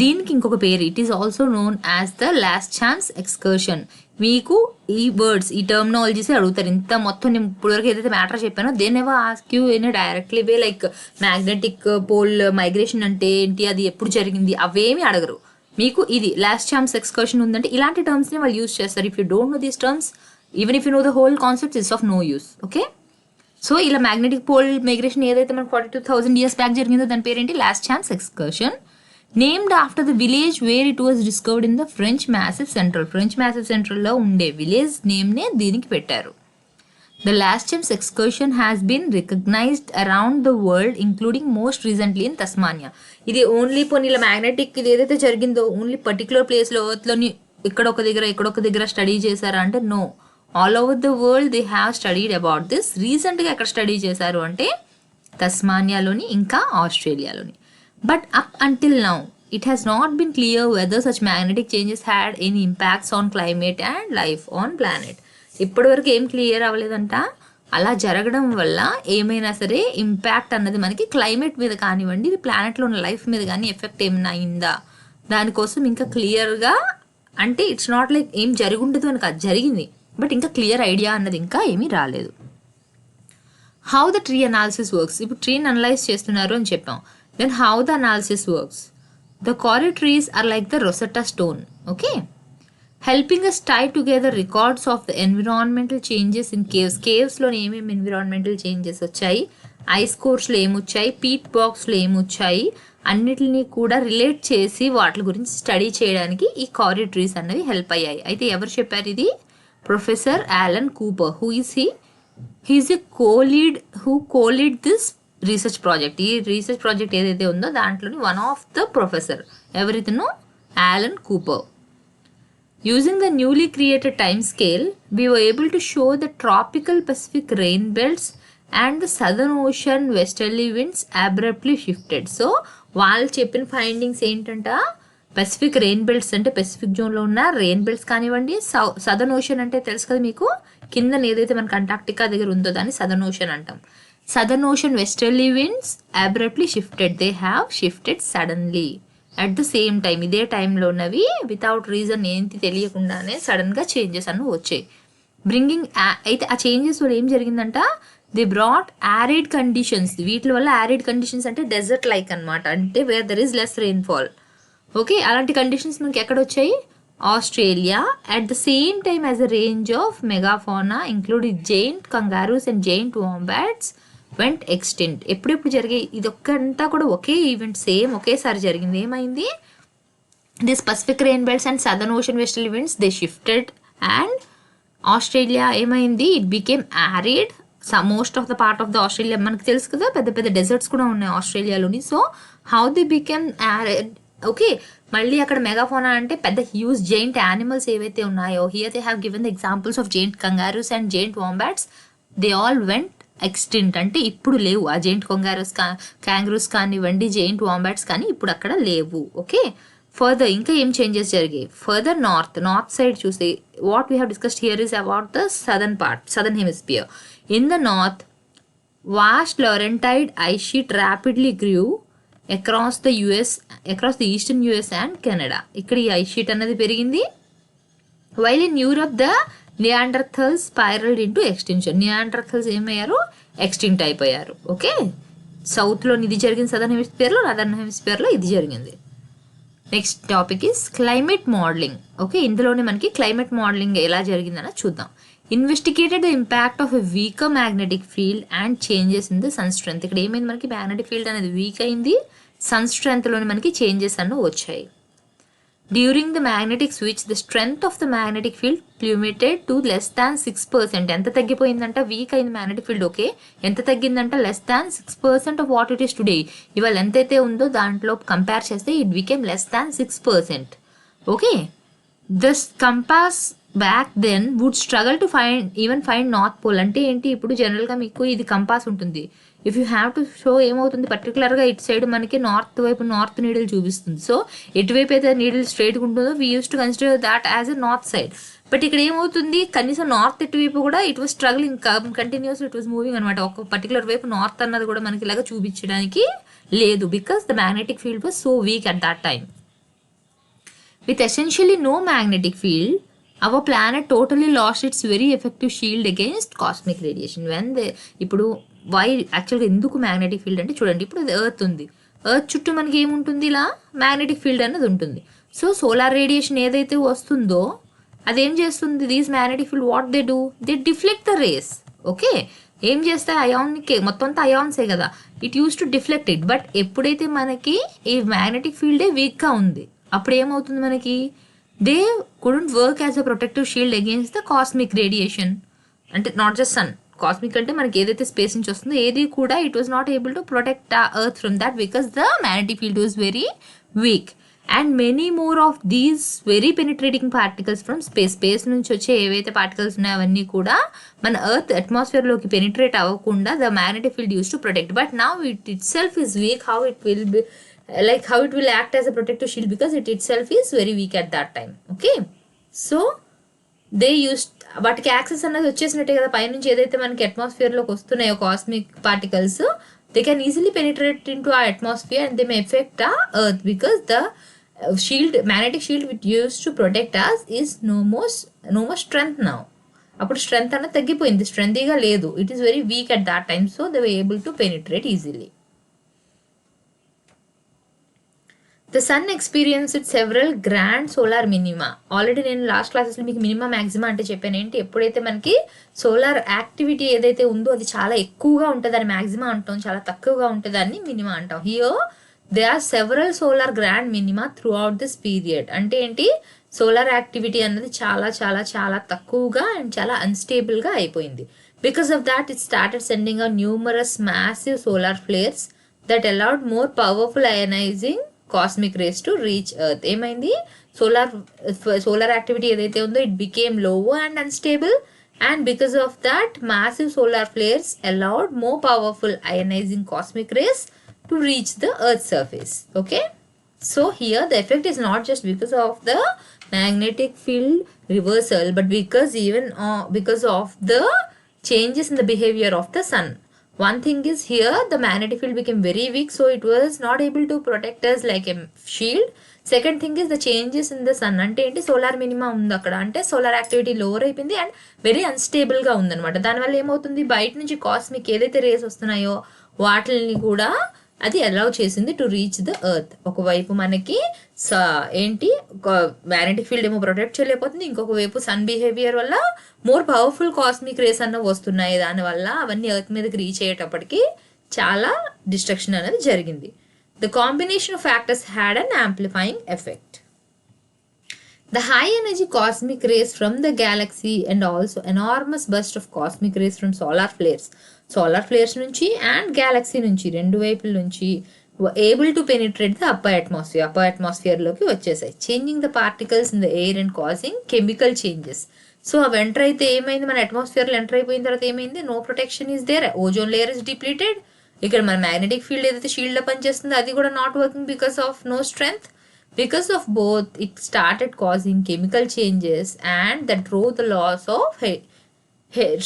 దీనికి ఇంకొక పేరు, it is also known as the last chance excursion. మీకు ఈ వర్డ్స్ ఈ టర్మినాలజీస్ అడుగుతారు. ఇంత మొత్తం నేను ఇప్పటివరకు ఏదైతే మ్యాటర్ చెప్పానో then ever ask you in directly way like magnetic pole migration అంటే ఏంటి, అది ఎప్పుడు జరిగింది, అవేమి అడగరు. మీకు ఇది లాస్ట్ ఛాన్స్ ఎక్స్కర్షన్ ఉందంటే ఇలాంటి టర్మ్స్ని వాళ్ళు యూజ్ చేస్తారు. If you don't know these terms, even if you know the whole concept, it's of no use. Okay, so ఇలా మ్యాగ్నెటిక్ పోల్ మైగ్రేషన్ ఏదైతే మనకు 42,000 years బ్యాక్ జరిగిందో దాని పేరేంటి, last chance excursion. Named after the village where it was discovered in the French Massif Central. French Massif సెంట్రల్లో ఉండే village నేమ్నే దీనికి పెట్టారు. The last chance excursion has been recognized around the world including most recently in Tasmania. ఇది only కొన్ని ఇలా magnetic ఇది ఏదైతే జరిగిందో ఓన్లీ పర్టికులర్ ప్లేస్లో ఎర్త్లోని ఇక్కడొక దగ్గర స్టడీ చేశారా అంటే no, all over the world they have studied about this. రీసెంట్గా ఎక్కడ స్టడీ చేశారు అంటే తస్మానియాలోని ఇంకా ఆస్ట్రేలియాలోని. But up until now, it has not been clear whether such magnetic changes had any impacts on climate and life on planet. ఇప్పటివరకు ఏం clear అవ్వలేదంట. అలా జరగడం వల్ల ఏమైనా సరే ఇంపాక్ట్ అన్నది మనకి క్లైమేట్ మీద కానివ్వండి, ఇది ప్లానెట్లో ఉన్న లైఫ్ మీద కానీ ఎఫెక్ట్ ఏమైనా అయిందా, దానికోసం ఇంకా క్లియర్గా అంటే ఇట్స్ నాట్ లైక్ ఏం జరుగుండదు అని కాదు, జరిగింది, బట్ ఇంకా క్లియర్ ఐడియా అన్నది ఇంకా ఏమీ రాలేదు. How the tree analysis works. ఇప్పుడు ట్రీని అనలైజ్ చేస్తున్నారు అని చెప్పాం. Then how the analysis works. The Corey trees are like the Rosetta Stone, okay? Helping us tie together records of the environmental changes in caves. Cavesలో ఏమేమి environmental changes వచ్చాయి, ice కోర్స్లో ఏమొచ్చాయి, Pete బాక్స్లో ఏమొచ్చాయి, అన్నిటిని కూడా రిలేట్ చేసి వాటి గురించి స్టడీ చేయడానికి ఈ కారీ ట్రీస్ అన్నవి హెల్ప్ అయ్యాయి. అయితే ఎవరు చెప్పారు ఇది, professor Alan Cooper. Who is he? He is a co-lead this research project. ఈ రీసెర్చ్ ప్రాజెక్ట్ ఏదైతే ఉందో దాంట్లోని వన్ ఆఫ్ ద ప్రొఫెసర్ ఎవరితను, Alan Cooper. Using the newly created time scale we were able to show the tropical Pacific rain belts and the southern ocean westerly winds abruptly shifted. So వాళ్ళు చెప్పిన findings ఏంటంట, Pacific rain belts అంటే Pacific జోన్లో ఉన్న rain belts కానివ్వండి, southern ocean అంటే తెలుసు కదా మీకు, కింద ఏదైతే మనకు అంటార్క్టికా దగ్గర ఉందో దాన్ని సదర్న్ ఓషన్ అంటాం. Southern ocean westerly winds abruptly shifted. They have shifted suddenly at the same time. ఇదే టైంలో ఉన్నవి వితౌట్ రీజన్ ఏంటి తెలియకుండానే సడన్గా చేంజెస్ అన్నీ వచ్చాయి. బ్రింగింగ్ అయితే ఆ చేంజెస్ వల్ల ఏం జరిగిందంట, దే బ్రాట్ యారిడ్ కండిషన్స్. వీటి వల్ల యారిడ్ కండిషన్స్ అంటే డెజర్ట్ లైక్ అనమాట, అంటే where there is less rainfall. Okay, అలాంటి కండిషన్స్ మనకి ఎక్కడ వచ్చాయి, Australia. At the same time as a range of megafauna including giant kangaroos and giant wombats went extinct. ఎప్పుడెప్పుడు జరిగాయి, ఇది ఒక్కంతా కూడా ఒకే ఈవెంట్ సేమ్ ఒకేసారి జరిగింది. ఏమైంది, this Pacific rain belts and southern ocean westerly winds they shifted and Australia ఏమైంది, it became arid. Most of the part of the Australia మనకు తెలుసు కదా, పెద్ద పెద్ద డెజర్ట్స్ కూడా ఉన్నాయి ఆస్ట్రేలియాలోని. So how they became arid. Okay, మళ్ళీ అక్కడ మెగాఫోనా అంటే పెద్ద హ్యూజ్ జైంట్ యానిమల్స్ ఏవైతే ఉన్నాయో, here they have given the examples of giant kangaroos and giant wombats, they all went extinct. అంటే ఇప్పుడు లేవు ఆ జైంట్ క్యాంగరూస్ కానివ్వండి, జైంట్ వాంబాట్స్ కానీ ఇప్పుడు అక్కడ లేవు. ఓకే, ఫర్దర్ ఇంకా ఏం చేంజెస్ జరిగాయి, ఫర్దర్ నార్త్ సైడ్ చూస్తే what we have discussed here is about the southern hemisphere. In the north vast Laurentide ice sheet rapidly grew across the eastern US and Canada. ఇక్కడ ఈ ice sheet అనేది పెరిగింది. While in Europe the Neanderthals spiralled into extinction. Neanderthals ఏమయ్యారు, extinct అయిపోయారు. Okay, సౌత్లో ఇది జరిగింది southern హెమిస్ఫియర్లో, నాదర్న్ హెమిస్ఫియర్లో ఇది జరిగింది. Next topic is climate modelling. Okay, ఇందులోనే మనకి క్లైమేట్ మోడలింగ్ ఎలా జరిగిందని చూద్దాం. Investigated the impact of a weaker magnetic field and changes in the sun strength. ఇక్కడ ఏమైంది, మనకి మ్యాగ్నెటిక్ ఫీల్డ్ అనేది వీక్ అయింది, సన్ స్ట్రెంగ్త్లోని మనకి చేంజెస్ అన్నీ వచ్చాయి. During the magnetic switch the strength of the magnetic field plummeted to less than 6%. ఎంత తగ్గిపోయిందంట? వీక్ అయింది మ్యాగ్నెటిక్ ఫీల్డ్. ఓకే, ఎంత తగ్గిందంట? Less than 6% of what it is today. ఇవాళ ఎంతైతే ఉందో దాంట్లో కంపేర్ చేస్తే it became less than 6%. Okay, this compass back then would struggle to find north pole. అంటే ఏంటి? ఇప్పుడు జనరల్గా మీకు ఇది కంపాస్ ఉంటుంది. If you have to show ఏమవుతుంది, పర్టికులర్గా ఇటు సైడ్ మనకి నార్త్ వైపు నార్త్ నీడిల్ చూపిస్తుంది. సో ఎటువైపు అయితే నీడిల్ స్ట్రైట్గా ఉంటుందో we use to consider that as a north side. But ఇక్కడ ఏమవుతుంది, కనీసం నార్త్ ఇటువైపు కూడా it was struggling continuous, it was moving అనమాట. ఒక పర్టికులర్ వైపు నార్త్ అన్నది కూడా మనకి ఇలాగా చూపించడానికి లేదు, because the magnetic field was so weak at that time. With essentially no magnetic field, our planet totally lost its very effective shield against cosmic radiation. ఇప్పుడు వై యాక్చువల్గా ఎందుకు మ్యాగ్నెటిక్ ఫీల్డ్ అంటే చూడండి, ఇప్పుడు ఎర్త్ ఉంది, ఎర్త్ చుట్టూ మనకి ఏముంటుంది, ఇలా మ్యాగ్నెటిక్ ఫీల్డ్ అనేది ఉంటుంది. సో సోలార్ రేడియేషన్ ఏదైతే వస్తుందో అదేం చేస్తుంది, these magnetic field what they do, they deflect the rays. Okay, ఏం చేస్తాయి, అయాన్కి మొత్తం అంతా అయాన్సే కదా, it uses to deflect it. But ఎప్పుడైతే మనకి ఈ మ్యాగ్నెటిక్ ఫీల్డే వీక్గా ఉంది, అప్పుడు ఏమవుతుంది మనకి, they couldn't work as a protective shield against the cosmic radiation. అంటే నాట్ జస్ట్ సన్, కాస్మిక్ అంటే మనకి ఏదైతే స్పేస్ నుంచి వస్తుందో ఏది కూడా it was not able to protect earth from that because the magnetic field was very weak. And many more of these very penetrating particles from space నుంచి వచ్చే ఏవైతే పార్టికల్స్ ఉన్నాయో అవన్నీ కూడా మన ఎర్త్ అట్మాస్ఫియర్లోకి పెనిట్రేట్ అవ్వకుండా the magnetic field use to protect. But now it self is week. How it will be how it will act as a protective shield, because it itself is very weak at that time. Okay, so they used వాటికి access అనేది వచ్చేసినట్టే కదా, పైనుంచి ఏదైతే మనకి అట్మాస్ఫియర్లోకి వస్తున్నాయో cosmic particles, they can easily penetrate in to a atmosphere and they may affect a earth, because the shield magnetic shield which use to protect us is no more strength now. అప్పుడు strength అనేది తగ్గిపోయింది, స్ట్రెంగ్తీగా లేదు, it is very weak at that time. So they were able to penetrate easily. The sun experienced several grand solar minima. Already నేను last క్లాసెస్లో మీకు minima మ్యాక్సిమా అంటే చెప్పాను. ఏంటి, ఎప్పుడైతే మనకి సోలార్ యాక్టివిటీ ఏదైతే ఉందో అది చాలా ఎక్కువగా ఉంటుంది దాన్ని మ్యాక్సిమా అంటాం, చాలా తక్కువగా ఉంటుంది దాన్ని మినిమా అంటాం. Here they are several solar grand minima throughout this period. అంటే ఏంటి, సోలార్ యాక్టివిటీ అన్నది చాలా చాలా చాలా తక్కువగా అండ్ చాలా అన్స్టేబుల్గా అయిపోయింది. Because of that it started sending out numerous massive solar flares that allowed more powerful ionizing cosmic rays to reach earth. ఏమైంది, సోలార్ యాక్టివిటీ ఏదైతే ఉందో it became lower and unstable, and because of that massive solar flares allowed more powerful ionizing cosmic rays to reach the earth surface. Okay, so here the effect is not just because of the magnetic field reversal, but because of the changes in the behavior of the sun. One thing is, here the magnetic field became very weak, so it was not able to protect us like a shield. Second thing is the changes in the sun. అంటే ఏంటి, solar minima ఉంది అక్కడ, అంటే solar activity lower అయిపోయింది and very అన్స్టేబుల్గా ఉందన్నమాట. దానివల్ల ఏమవుతుంది, బయట నుంచి కాస్మిక్ ఏదైతే రేస్ వస్తున్నాయో వాటిని కూడా అది అలౌ చేసింది టు రీచ్ ద ఎర్త్. ఒకవైపు మనకి ఏంటి మ్యాగ్నెటిక్ ఫీల్డ్ ఏమో ప్రొటెక్ట్ చేయలేకపోతుంది, ఇంకొక వైపు సన్ బిహేవియర్ వల్ల మోర్ పవర్ఫుల్ కాస్మిక్ రేస్ అన్న వస్తున్నాయి, దానివల్ల అవన్నీ ఎర్త్ మీదకి రీచ్ అయ్యేటప్పటికి చాలా డిస్ట్రక్షన్ అనేది జరిగింది. The combination of factors had an amplifying effect. The high energy cosmic rays from the galaxy and also enormous burst of cosmic rays from solar flares నుంచి and galaxy నుంచి రెండు వైపుల నుంచి able to penetrate the upper atmosphere లోకి వచ్చేసాయి, changing the particles in the air and causing chemical changes. So అవి enter అయితే ఏమైంది, మన అట్మాస్ఫియర్లో ఎంటర్ అయిపోయిన తర్వాత ఏమైంది, no protection is there, ozone layer is depleted. ఇక్కడ మన మ్యాగ్నెటిక్ ఫీల్డ్ ఏదైతే షీల్డ్లో పనిచేస్తుందో అది కూడా not working because of no strength. Because of both, it started causing chemical changes and that drove the loss of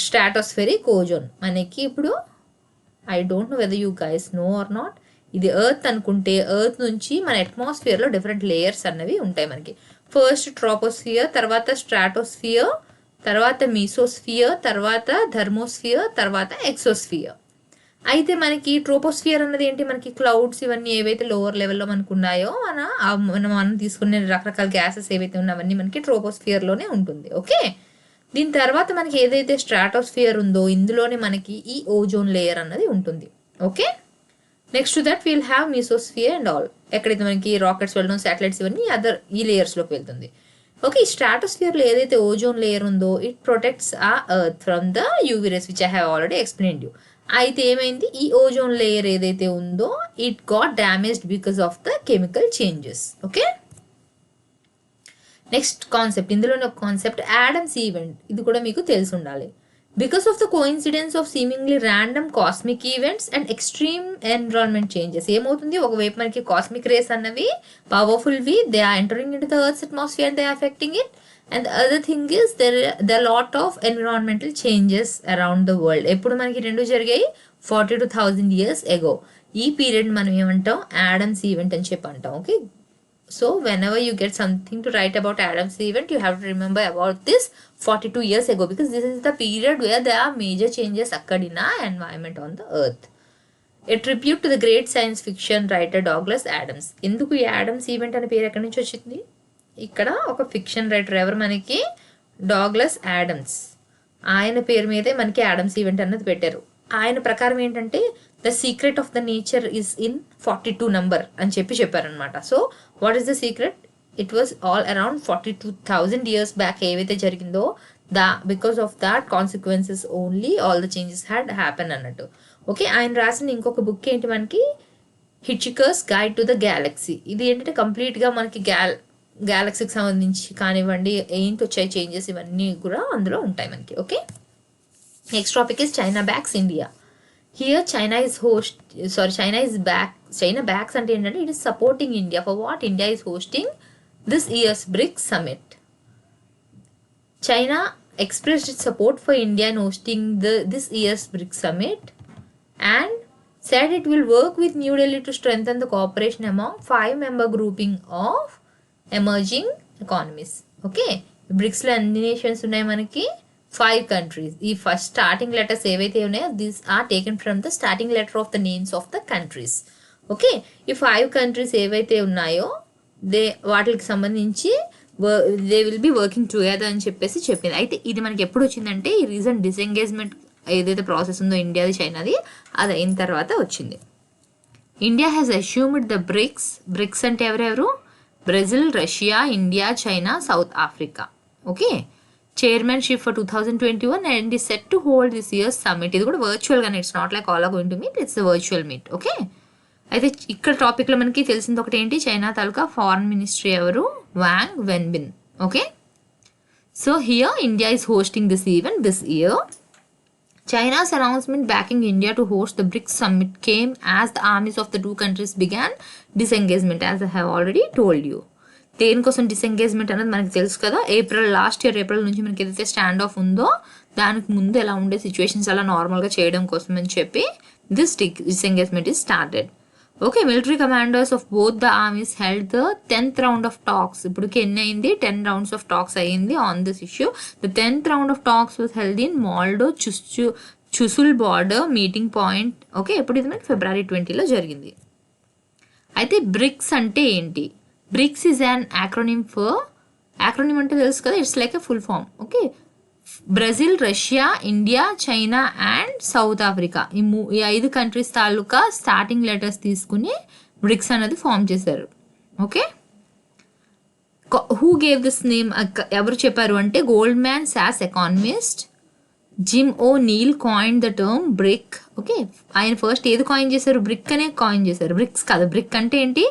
stratospheric ozone. మనకి ఇప్పుడు I don't know whether you guys know or not, ఇది earth అనుకుంటే earth నుంచి మన అట్మాస్ఫియర్లో different layers అన్నవి ఉంటాయి మనకి. First troposphere, తర్వాత స్ట్రాటోస్ఫియర్, తర్వాత మీసోస్ఫియర్, తర్వాత థర్మోస్ఫియర్, తర్వాత ఎక్సోస్ఫియర్. అయితే మనకి ట్రోపోస్ఫియర్ అన్నది ఏంటి, మనకి క్లౌడ్స్ ఇవన్నీ ఏవైతే లోవర్ లెవెల్లో మనకు ఉన్నాయో మనం తీసుకునే రకరకాల గ్యాసెస్ ఏవైతే ఉన్నాయో అవన్నీ మనకి ట్రోపోస్ఫియర్లోనే ఉంటుంది. ఓకే, దీని తర్వాత మనకి ఏదైతే స్ట్రాటోస్ఫియర్ ఉందో ఇందులోనే మనకి ఈ ఓజోన్ లేయర్ అన్నది ఉంటుంది. Okay, next to that will have mesosphere and all, ఎక్కడైతే మనకి రాకెట్స్ వెళ్ళడం, శాటిలైట్స్ ఇవన్నీ ఈ లేయర్స్లోకి వెళ్తుంది. ఓకే, ఈ స్ట్రాటోస్ఫియర్లో ఏదైతే ఓజోన్ లేయర్ ఉందో ఇట్ ప్రొటెక్ట్స్ ఆ earth from the UV rays which I have already explained you. అయితే ఏమైంది, ఈ ఓజోన్ లేయర్ ఏదైతే ఉందో it got damaged because of the chemical changes. Okay, next concept, ఇందులోనే ఒక కాన్సెప్ట్ యాడమ్స్ ఈవెంట్, ఇది కూడా మీకు తెలిసి ఉండాలి. Because of the coincidence of seemingly random cosmic events and extreme environment changes, ఏమవుతుంది, ఒకవైపు మనకి కాస్మిక్ రేస్ అన్నవి పవర్ఫుల్వి, they are entering in to the Earth's atmosphere and they are affecting it. And the other thing is the lot of environmental changes around the world. ఎప్పుడు మనకి రెండు జరిగాయి, 42,000 years ago. ఈ పీరియడ్ మనం ఏమంటాం, Adams event అని చెప్పి అంటాం. Okay, so whenever you get something to write about Adam's event, you have to remember about this 42 years ago, because this is the period where there are major changes occurred in our environment on the earth. A tribute to the great science fiction writer Douglas Adams. ఎందుకు ఈ Adams event అనే పేరు ఎక్కడి నుంచి వచ్చింది, ఇక్కడ ఒక fiction writer ఎవరు మనకి, డాగ్లస్ యాడమ్స్, ఆయన పేరు మీదే మనకి యాడమ్స్ ఈవెంట్ అన్నది పెట్టారు. ఆయన ప్రకారం ఏంటంటే the secret of the nature is in 42 number అని చెప్పారనమాట. So what is the secret, it was all around 42,000 years back ఏవైతే జరిగిందో because of that consequences only all the changes had happen అన్నట్టు. ఓకే, ఆయన రాసిన ఇంకొక బుక్ ఏంటి మనకి, హిచ్కికర్స్ గైడ్ టు ద గ్యాలక్సీ. ఇది ఏంటంటే కంప్లీట్గా మనకి గ్యాలక్సీకి సంబంధించి కానివ్వండి, ఏంటి వచ్చాయి చేంజెస్, ఇవన్నీ కూడా అందులో ఉంటాయి మనకి. Okay, next topic is China backs India. Here China backs అంటే ఏంటంటే it is supporting India for what, India is hosting this year's BRICS summit. China expressed its support for India in hosting this year's BRICS summit and said it will work with New Delhi to strengthen the cooperation among 5-member grouping of emerging economies. Okay, బ్రిక్స్లో అన్ని nations ఉన్నాయి మనకి, 5 countries. ఈ first starting letters ఏవైతే ఉన్నాయో these are taken from the starting letter of the names of the countries. Okay, ఈ 5 countries ఏవైతే ఉన్నాయో వాటికి సంబంధించి they will be working together అని చెప్పింది. అయితే ఇది మనకి ఎప్పుడు వచ్చిందంటే ఈ రీసెంట్ డిసెంగేజ్మెంట్ ఏదైతే ప్రాసెస్ ఉందో ఇండియాది చైనాది, అది అయిన తర్వాత వచ్చింది. India has assumed the BRICS అంటే ఎవరెవరు, Brazil, Russia, India, China, South Africa. Okay, chairmanship for 2021 and is set to hold this year's summit. ఇది కూడా వర్చువల్గానే, it's not like all are going to meet, it's virtual meet. Okay, అయితే ఇక్కడ టాపిక్లో మనకి తెలిసింది ఒకటి ఏంటి, చైనా తాలూకా ఫారెన్ మినిస్ట్రీ ఎవరు, Wang Wenbin. Okay, so here India is hosting this event this year. China's announcement backing India to host the BRICS summit came as the armies of the two countries began disengagement, as I have already told you. దేనికోసం disengagement అనేది మనకి తెలుసు కదా, last year April నుంచి మనకి ఏదైతే stand of ఉందో దానికి ముందు ఎలా ఉండే సిచ్యువేషన్స్ అలా నార్మల్గా చేయడం కోసం అని చెప్పి this disengagement is started. Okay, military commanders of both the armies held the 10th round of talks. ఇప్పటికి ఎన్ని అయింది, 10 rounds ఆఫ్ టాక్స్ అయ్యింది on this issue. The 10th round of talks was held in Moldo Chushul border meeting point. Okay, ఇప్పుడు ఇది మనకి February 20 జరిగింది. అయితే bricks అంటే ఏంటి, బ్రిక్స్ ఈజ్ అన్ యాక్రోనిమ్ అంటే తెలుసు కదా, it's like a full form. Okay, Brazil, Russia, India, China and South Africa, ఈ 5 countries తాలూకా స్టార్టింగ్ లెటర్స్ తీసుకుని బ్రిక్స్ అనేది ఫామ్ చేశారు. Okay, who gave this name, ఎవరు చెప్పారు అంటే Goldman Sachs economist Jim O'Neill coin the term BRIC. Okay, ఆయన first ఏది కాయిన్ చేశారు, బ్రిక్ అనే కాయిన్ చేశారు, బ్రిక్స్ కాదు. బ్రిక్ అంటే ఏంటి,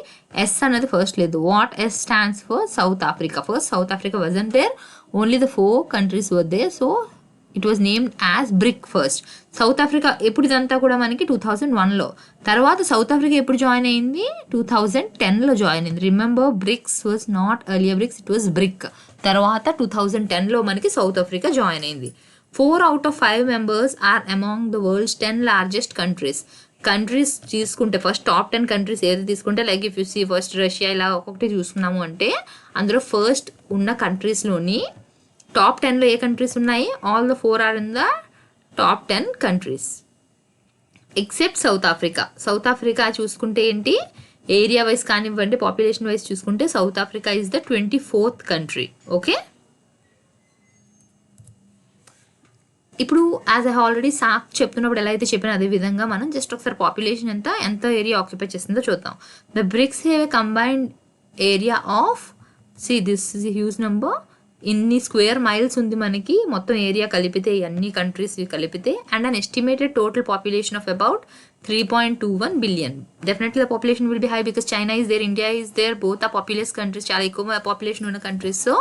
ఎస్ అన్నది ఫస్ట్ లేదు. What S stands for south Africa. First South Africa wasn't there, only the 4 countries were there, so it was named as BRIC first. South Africa ఎప్పుడు, ఇదంతా కూడా మనకి 2001లో. తర్వాత సౌత్ ఆఫ్రికా ఎప్పుడు జాయిన్ అయింది, 2010లో జాయిన్ అయింది. Remember, BRICS was not earlier BRICS, it was BRIC. తర్వాత 2010లో మనకి సౌత్ ఆఫ్రికా జాయిన్ అయింది. 4 out of 5 members are among the world's 10 largest countries. Countries తీసుకుంటే ఫస్ట్ టాప్ 10 countries ఏది తీసుకుంటే, like if you see first Russia, ఇలా ఒక్కొక్కటి చూసుకున్నాము అంటే అందులో ఫస్ట్ ఉన్న కంట్రీస్లోని టాప్ 10లో ఏ కంట్రీస్ ఉన్నాయి, all the 4 are in the top 10 countries except South Africa. South Africa చూసుకుంటే ఏంటి, ఏరియా వైజ్ కానివ్వండి, పాపులేషన్ వైజ్ చూసుకుంటే South Africa is the 24th country. Okay, ఇప్పుడు యాజ్ ఐ ఆల్రెడీ సాక్ చెప్తున్నప్పుడు ఎలా అయితే చెప్పిన అదే విధంగా మనం జస్ట్ ఒకసారి పాపులేషన్ ఎంత ఏరియా ఆక్యుపై చేస్తుందో చూద్దాం. The BRICS have a combined area of this is huge number. ఇన్ని స్క్వేర్ మైల్స్ ఉంది మనకి మొత్తం ఏరియా కలిపితే, అన్ని కంట్రీస్ కలిపితే, and an estimated total population of about 3.21 billion. Definitely the population will be high because China is there, India is there, both are populous countries, చాలా ఎక్కువ population ఉన్న కంట్రీస్. సో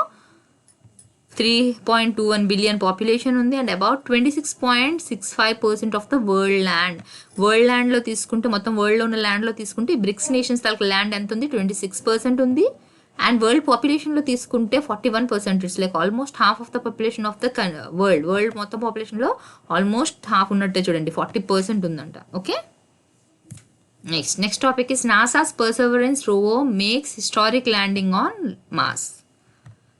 3.21 బిలియన్ పాపులేషన్ ఉంది and about 26.65% of the world ల్యాండ్లో తీసుకుంటే, మొత్తం వరల్డ్లో ఉన్న ల్యాండ్లో తీసుకుంటే బ్రిక్స్ నేషన్స్ తాలూకు ల్యాండ్ ఎంత ఉంది, 26% ఉంది. అండ్ వరల్డ్ పాపులేషన్లో తీసుకుంటే 41%. It's like almost half of the population of the world మొత్తం పాపులేషన్లో ఆల్మోస్ట్ హాఫ్ ఉన్నట్టే చూడండి, 40% ఉందంట. Okay, next topic is NASA's perseverance rover makes historic landing on Mars.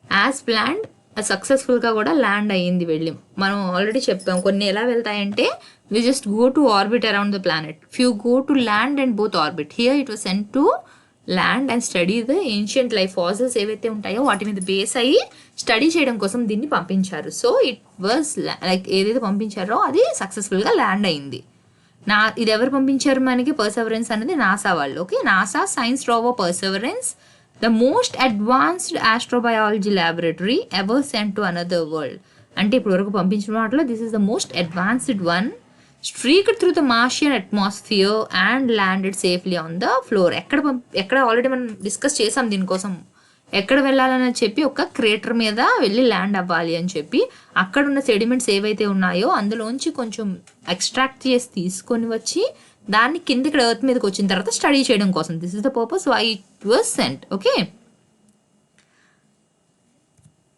As planned సక్సెస్ఫుల్గా కూడా ల్యాండ్ అయ్యింది వెళ్ళి. మనం ఆల్రెడీ చెప్పాం కొన్ని ఎలా వెళ్తాయంటే we just go to orbit around the planet, few go to land and both orbit. Here it was sent to land and study the ancient life fossils ఏవైతే ఉంటాయో వాటి మీద బేస్ అయ్యి స్టడీ చేయడం కోసం దీన్ని పంపించారు. సో ఇట్ వాజ్ లైక్ ఏదైతే పంపించారో అది సక్సెస్ఫుల్గా ల్యాండ్ అయింది. ఇది ఎవరు పంపించారు మనకి, పర్సెవరెన్స్ అనేది నాసా వాళ్ళు. Okay, NASA science rover perseverance, the most advanced astrobiology laboratory ever sent to another world. అంటే ఇప్పుడు వరకు పంపించిన వాటిలో this is the most advanced one. Streaked through the Martian atmosphere and landed safely on the floor. ఎక్కడ already మనం discuss చేసాం దీనికోసం, ఎక్కడ వెళ్ళాలని చెప్పి ఒక క్రేటర్ మీద వెళ్ళి ల్యాండ్ అవ్వాలి అని చెప్పి అక్కడ ఉన్న సెడిమెంట్స్ ఏవైతే ఉన్నాయో అందులోంచి కొంచెం ఎక్స్ట్రాక్ట్ చేసి తీసుకొని వచ్చి దాన్ని కిందకి ఎర్త్ మీదకి వచ్చిన తర్వాత స్టడీ చేయడం కోసం. This is the purpose why it was sent. Okay,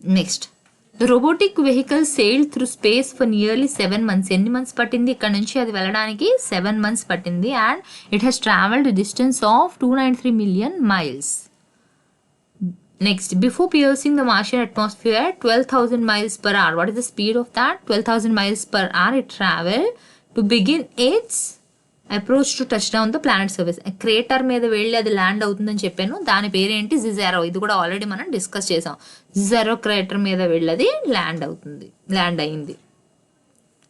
next the robotic vehicle sailed through space for nearly 7 months. ఎన్ని మంత్స్ పట్టింది ఇక్కడ నుంచి అది వెళ్ళడానికి? 7 months పట్టింది. And it has travelled distance of 293 million miles. Next, before piercing the Martian atmosphere, 12,000 miles per hour. What is the speed of that? 12,000 miles per hour it traveled to begin its approach to touch down the planet surface. Crater మీద వెళ్ళి అది land అవుతుందని చెప్పాను, దాని పేరేంటి? జిజారో. ఇది కూడా already మనం డిస్కస్ చేసాం. జిజారో క్రేటర్ మీద వెళ్ళి అది ల్యాండ్ అయింది.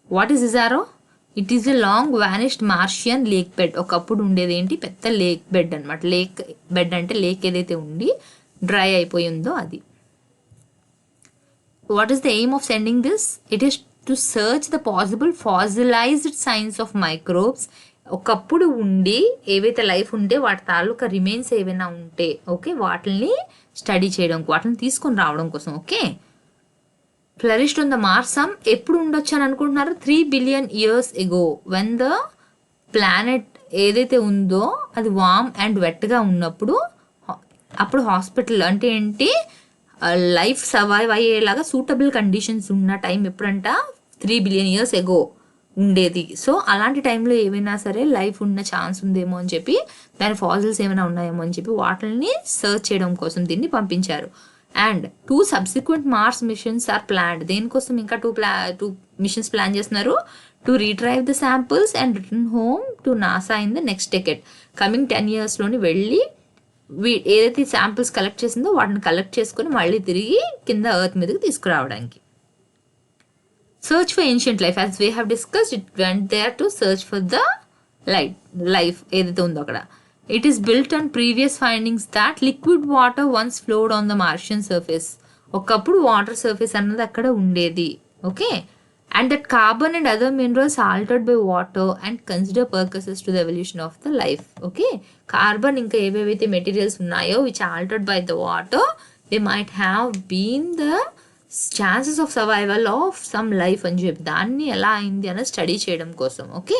What is Jezero? It is a long vanished Martian lake bed. ఒకప్పుడు ఉండేది ఏంటి, పెద్ద లేక్ బెడ్ అనమాట. లేక్ బెడ్ అంటే లేక్ ఏదైతే ఉండి డ్రై అయిపోయిందో అది. What is the aim of sending this? It is to search the possible fossilised signs of microbes. ఒకప్పుడు ఉండి ఏవైతే లైఫ్ ఉంటే వాటి తాలూకా రిమైన్స్ ఏవైనా ఉంటే, ఓకే, వాటిని స్టడీ చేయడం, వాటిని తీసుకొని రావడం కోసం. Okay, flourished on the Mars. ఎప్పుడు ఉండొచ్చు అని అనుకుంటున్నారు? 3 billion years ago when the planet ఏదైతే ఉందో అది వామ్ అండ్ వెట్గా ఉన్నప్పుడు, అప్పుడు హాస్పిటల్ అంటే ఏంటి, లైఫ్ సర్వైవ్ అయ్యేలాగా సూటబుల్ కండిషన్స్ ఉన్న టైం ఎప్పుడంట? 3 billion years ago ఉండేది. సో అలాంటి టైంలో ఏమైనా సరే లైఫ్ ఉన్న ఛాన్స్ ఉందేమో అని చెప్పి, దాని ఫాసిల్స్ ఏమైనా ఉన్నాయేమో అని చెప్పి వాటిని సర్చ్ చేయడం కోసం దీన్ని పంపించారు. And 2 subsequent Mars missions are planned. దేనికోసం ఇంకా 2 మిషన్స్ ప్లాన్ చేస్తున్నారు? To retrieve the samples and return home to NASA in the next decade. Coming 10 yearsలోని వెళ్ళి ఏదైతే శాంపుల్స్ కలెక్ట్ చేసిందో వాటిని కలెక్ట్ చేసుకొని మళ్ళీ తిరిగి కింద ఎర్త్ మీదకి తీసుకురావడానికి. Search for ancient life. As we have discussed, it went there to search for the life ఏదైతే ఉందో అక్కడ. It is built on previous findings that liquid water once flowed on the Martian surface. ఒకప్పుడు water surface అన్నది అక్కడ ఉండేది. Okay, and that carbon and other minerals altered by water and consider purposes to the evolution of the life. Okay, carbon ఇంకా ఏవేవైతే materials ఉన్నాయో which altered by the water, they might have been the chances of survival of some life అని చెప్పి దాన్ని ఎలా అయింది అని study చేయడం కోసం. ఓకే,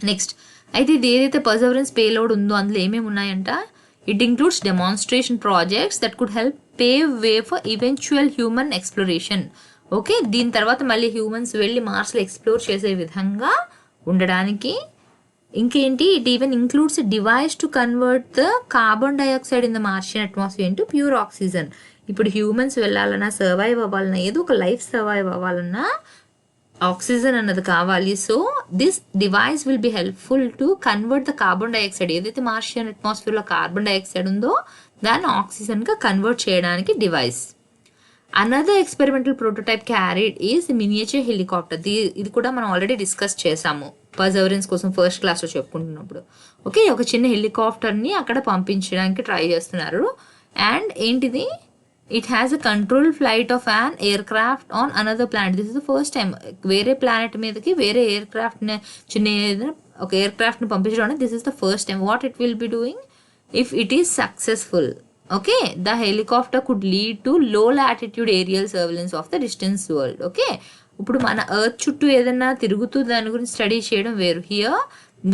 నెక్స్ట్ అయితే ఇది ఏదైతే పర్సెవరెన్స్ పేలోడ్ ఉందో అందులో ఏమేమి ఉన్నాయంట? It includes demonstration projects that could help pave way for eventual human exploration. Okay, దీని తర్వాత మళ్ళీ హ్యూమన్స్ వెళ్ళి మార్స్లో ఎక్స్ప్లోర్ చేసే విధంగా ఉండడానికి. ఇంకేంటి? It even includes device to convert the carbon dioxide in the Martian atmosphere into pure oxygen. ఇప్పుడు humans వెళ్ళాలన్నా, సర్వైవ్ అవ్వాలన్నా, ఏదో ఒక లైఫ్ సర్వైవ్ అవ్వాలన్నా ఆక్సిజన్ అన్నది కావాలి. So this device will be helpful to convert the carbon dioxide. ఏదైతే Martian అట్మాస్ఫియర్లో carbon dioxide ఉందో దాన్ని ఆక్సిజన్గా కన్వర్ట్ చేయడానికి device. Another experimental prototype carried is miniature helicopter. ఇది కూడా మనం ఆల్రెడీ డిస్కస్ చేసాము పర్సెవరెన్స్ కోసం ఫస్ట్ క్లాస్లో చెప్పుకుంటున్నప్పుడు. ఓకే, ఒక చిన్న హెలికాప్టర్ని అక్కడ పంపించడానికి ట్రై చేస్తున్నారు. అండ్ ఏంటిది, it has a control flight of an air craft on another planet. This is the first time వేరే ప్లానెట్ మీదకి వేరే ఎయిర్ క్రాఫ్ట్ని చిన్న ఒక ఎయిర్ క్రాఫ్ట్ని పంపించడం. This is the first time. What it will be doing if it is successful? Okay, the helicopter could lead to low latitude aerial surveillance of the distant world. Okay, ఇప్పుడు మన earth చుట్టూ ఏదైనా తిరుగుతూ దాని గురించి study చేయడం వేరు. Here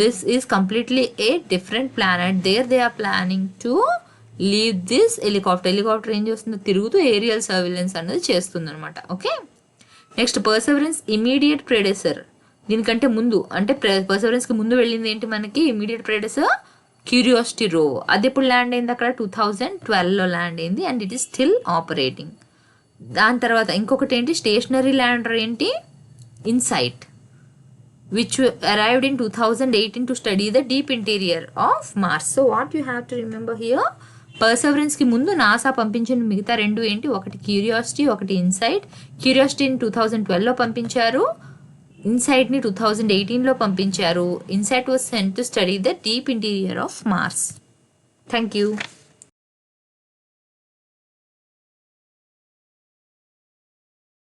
this is completely a different planet. There they are planning to leave this helicopter ఏం చేస్తుందో తిరుగుతూ ఏరియల్ సర్వేలెన్స్ అనేది చేస్తుంది అనమాట. Okay, next Perseverance immediate predecessor. దీనికంటే ముందు అంటే పర్సెవరెన్స్కి ముందు వెళ్ళింది ఏంటి మనకి ఇమీడియట్ ప్రెడెసర్ క్యూరియాసిటీ రో. అది ఎప్పుడు ల్యాండ్ అయింది అక్కడ 2012లో ల్యాండ్ అయింది and it is still operating. దాని తర్వాత ఇంకొకటి ఏంటి స్టేషనరీ ల్యాండర్ ఏంటి InSight which arrived in 2018 to study the deep interior of Mars. So what you have to remember here, పర్సెవరెన్స్కి ముందు నాసా పంపించిన మిగతా రెండు ఏంటి, ఒకటి క్యూరియాసిటీ ఒకటి ఇన్సైట్. క్యూరియాసిటీని 2012లో పంపించారు, ఇన్సైట్ని 2018లో పంపించారు. InSight was sent to study the deep interior of Mars. Thank you.